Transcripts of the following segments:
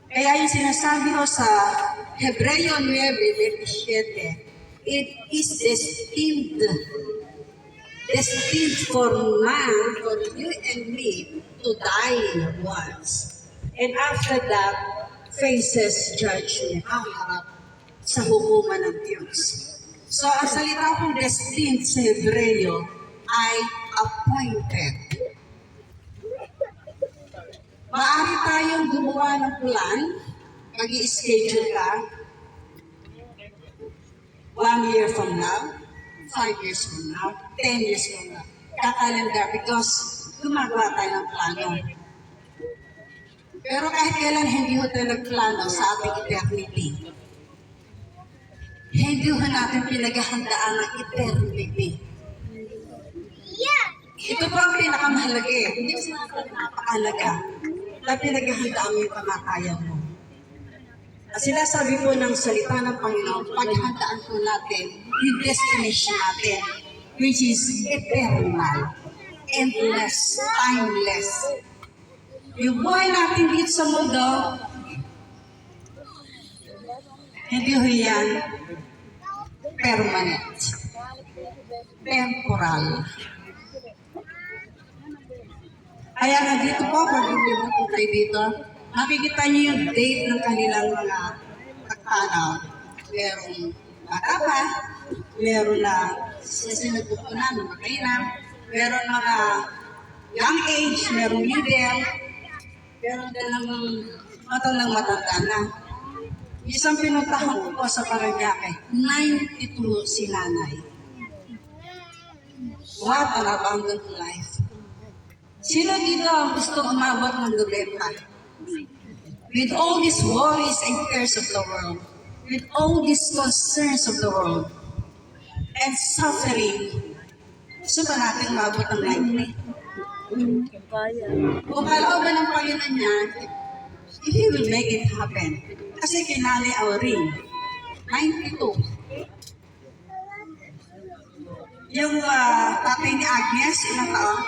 Kaya yung sinasabi ko sa Hebreo 9:27, it is destined for man, for you and me, to die once. And after that, faces judgment, haharap sa hukuman ng Diyos. So, ang salita kong destined sa Hebreo ay appointed. Maaari tayong gumawa ng plan, mag-i-schedule ka, 1 year from now, 5 years from now, 10 years from now. Kakalendar because gumagawa tayo ng plano. Pero kahit kailan hindi ho tayo nagplano sa ating eternity. Hindi ho natin pinaghahandaan ng eternity. Ito po ang pinakamahalaga eh. Hindi ko sinasabi napakahalaga na pinaghahandaan mo yung kamatayan mo. At sinasabi po ng salita ng Panginoon, paghandaan po natin yung destination natin, which is eternal, endless, timeless. Yung buhay natin dito sa mundo, hindi ho yan permanent, temporal. Kaya nga dito po, pag-ibig po tayo dito, makikita niyo yung date ng kanilang mga pagpanaw. Merong bata pa, meron na sinagpupunan, namatay na, meron mga young age, merong middle, meron din namang matanda na. Isang pinuntahan ko po sa Paranaque, 92 si nanay. What an abundant life. Sino dito ang gusto umabot ng 90? With all these worries and cares of the world, with all these concerns of the world, and suffering, gusto ba natin umabot ng 90? Kung kalooban ng Panginoon niya, He will make it happen. Kasi kay Nanay Auring, 92. Yung tatay ni Agnes, ilang taon?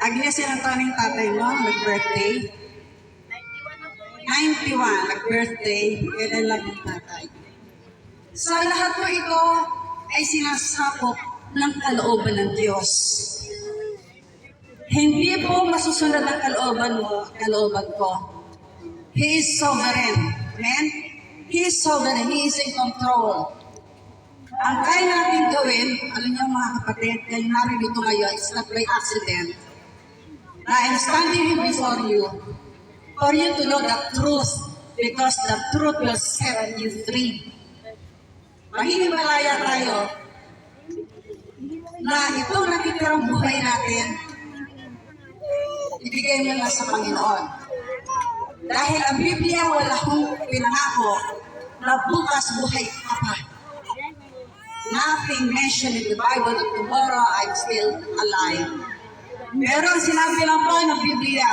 Agnes, ilang taon yung tatay mo? Nag-birthday? 91, nag-birthday. Kailan lang yung tatay. So, lahat po ito ay sinasakop ng kalooban ng Diyos. Hindi po masusunod ang kalooban ko. He is sovereign. Amen? He is sovereign. He is in control. Ang kaya natin gawin, alam niyo mga kapatid, kaya narito ngayon, it's not by accident. I am standing here before you for you to know the truth because the truth will set you free. Mahinimalaya tayo na itong natitirang buhay natin, ibigay mo na sa Panginoon. Dahil ang Biblia wala kong pinangako na bukas buhay ka pa. Nothing mentioned in the Bible that tomorrow I'm still alive. Pero ang sinabi lang po ng Biblia,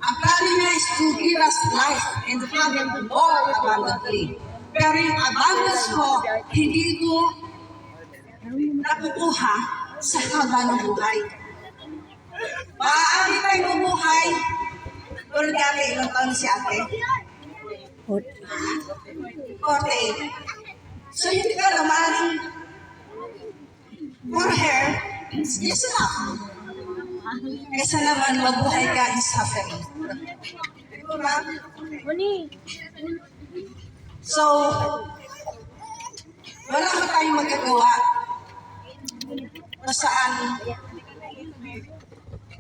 ang plano niya is to give us life and to have it more abundantly. Pero yung abundance ko, hindi ko nakukuha sa haba ng buhay. Maaari tayong mabuhay. Pero dati, ilang taon si ate? 48. So hindi ka naman for her, it's enough. Kesa naman mabuhay ka in suffering. Diba? So, wala ka tayong magagawa kung saan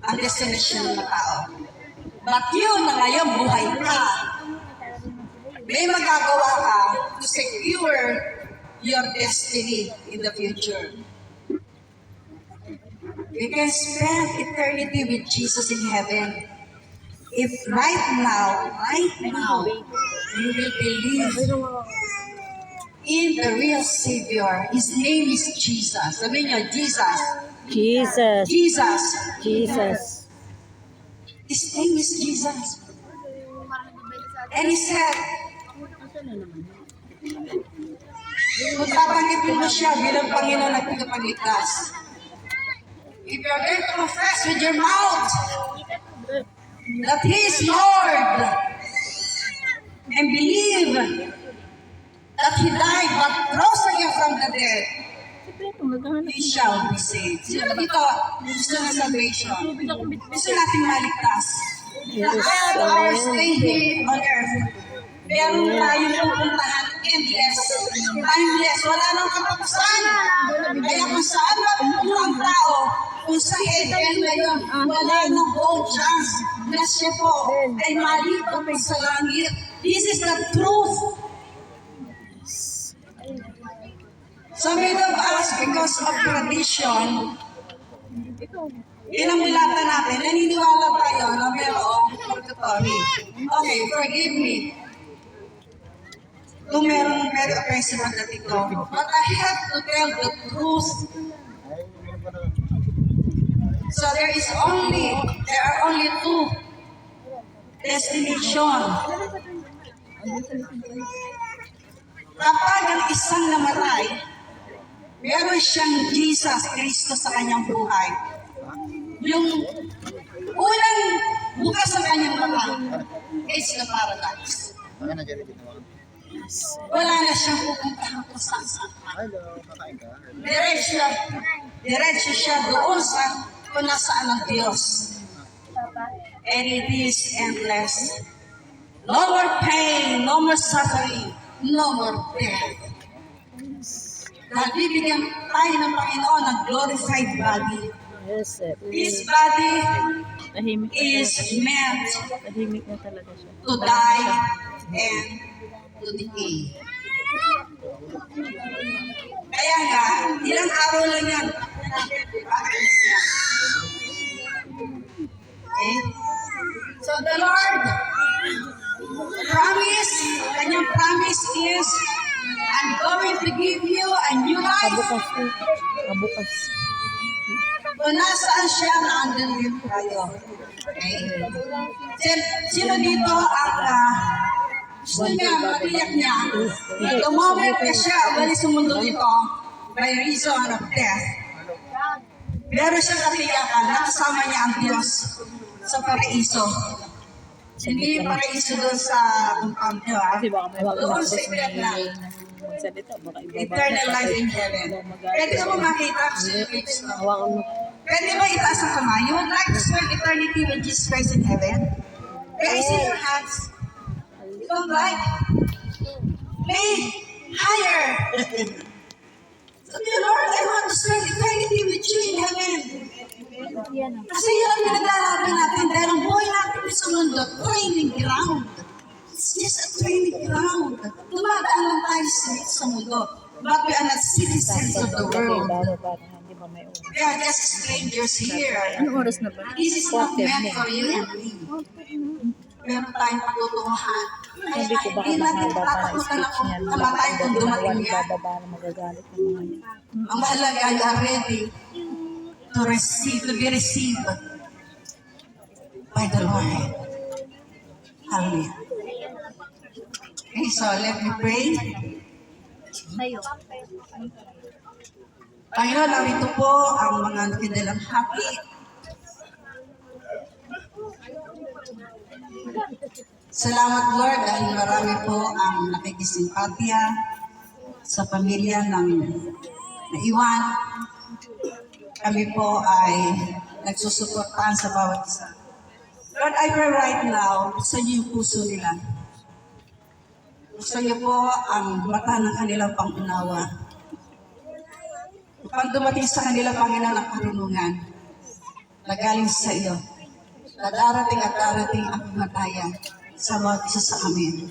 ang destination ng tao. But yun na ngayon, buhay ka. May magagawa ka to secure your destiny in the future. You can spend eternity with Jesus in heaven. If right now, you will believe in the real Savior. His name is Jesus. Sabi niyo, Jesus. Jesus. Jesus. Jesus. His name is Jesus. And He said, kung tatanggapin mo siya bilang Panginoon at tagapagligtas, if you're going to confess with your mouth that He is Lord and believe that He died but rose again from the dead, he shall be saved. Sino dito gusto ng salvation? Gusto natin maligtas. Yes, While our stay here on earth, meron tayong pupuntahan endless, timeless, wala nang katapusan. Kaya kung saan mapupunta ang tao, kung sa heaven ngayon, wala nang buong chance na siya po ay malito po sa langit. This is the truth. So many of us, because of tradition, inamulatan natin, naniniwala tayo na merong pagkatoni. Okay, forgive me. Kung merong very offensive ang dating ko. But I have to tell the truth. So there are only two destination. Kapag ang isang namatay, meron siyang Jesus Kristo sa kanyang buhay. Yung unang bukas sa kanyang mata is the paradise. Wala na siyang pupuntahan kung saan. Diretso siya doon sa kung nasaan ang Diyos. And it is endless. No more pain, no more suffering, no more death. Dahil bibigyan tayo ng Panginoon ng glorified body. Yes, sir. This body Tahimik na is talaga. meant Tahimik na talaga siya. to die and to decay. Kaya nga, ilang araw lang yan. Okay? So the Lord kanyang promise is, I'm going to give you a new life. Kabukas po. Kabukas. Kung nasaan siya, naandun din tayo. Okay? Sino dito ang gusto niya, matiyak niya, the moment na siya umalis sa mundo ito, by reason of death, meron siyang katiyakan na kasama niya ang Diyos sa paraiso. Hindi yung paraiso doon sa compound niyo, ha? Kasi baka may Doon sa may eternal. magsalita. Baka ibaba Eternal life in heaven. Pwede mo makita sa page no? Hawakan mo. Pwede ba itaas ang kamay? You would like to spend eternity with Jesus Christ in heaven? Can I see your hands? You don't like? Play higher. Sabi, Lord, I want to spend eternity with you in heaven. Kasi yun ang pinaglalaban natin dahil ang buhay natin sa mundo, training ground. It's just a training ground. Dumadaan lang tayo sa mundo. But we are not citizens of the world. Hindi ba may oras? We are just strangers here. Anong oras na ba? This is not meant for you and me. Meron tayong patutunguhan. Kaya Sabi ko baka hindi natin mahaba pa ang tatakutan speech niyan. ako kamatay kung dumating yan. Bababa na magagalit ng mga yan. Ang mahalaga, you are ready to be received by the Lord. Hallelujah. Okay, so let me pray. Panginoon, narito po ang mga nakidalang hati. Salamat Lord dahil marami po ang nakikisimpatya sa pamilya ng naiwan. Kami po ay nagsusuportahan sa bawat isa. Lord, I pray right now, gusto niyo yung puso nila. Gusto niyo po ang mata ng kanilang pangunawa. Upang dumating sa kanila, Panginoon, ang karunungan na galing sa iyo. Na darating at darating ang kamatayan sa bawat isa sa amin.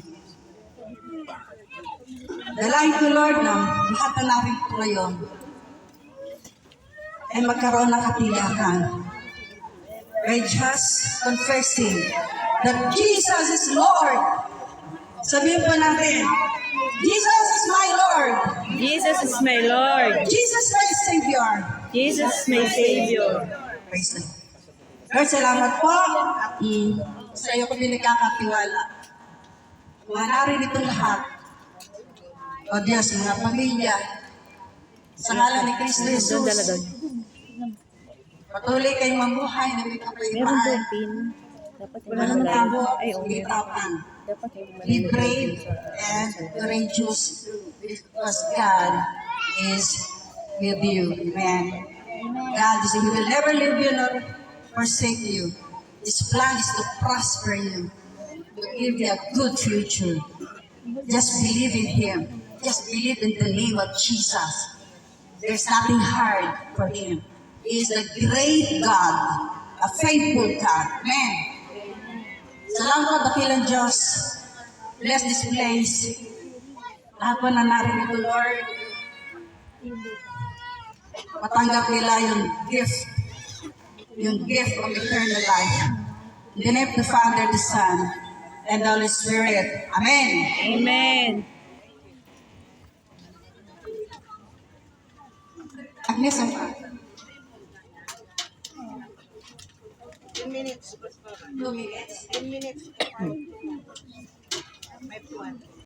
Dalahin ko, Lord, na lahat na namin po ngayon ay magkaroon ng katiyakan by just confessing that Jesus is Lord. Sabihin po natin, Jesus is my Lord. Jesus is my Lord. Jesus is my Savior. Jesus is my Savior. Praise the Lord. Lord, salamat po. Sa iyo kami nagkakatiwala. Mga narin itong lahat. O Diyos, mga pamilya, sa ngalan ni Kristo Doon dala Jesus, doon. patuloy kayong mabuhay na may Meron kapayapaan. doon pin. Dapat hindi Walang malalayo. tabo, Ay, oo. bitapan. Dapat hindi Be malalayo. brave and courageous because God is with you. Amen. God is, He will never leave you nor forsake you. His plan is to prosper you, to give you a good future. Just believe in Him. Just believe in the name of Jesus. There's nothing hard for Him. He is a great God, a faithful God. Amen. Salamat dakilang Diyos. Bless this place. Lahat po na narito, Lord. Matanggap nila yung gift of eternal life. In the name of the Father, the Son, and the Holy Spirit. Amen. Amen. Agnes, ang pa. 10 minutes. 2 minutes. 10 minutes. May puwan.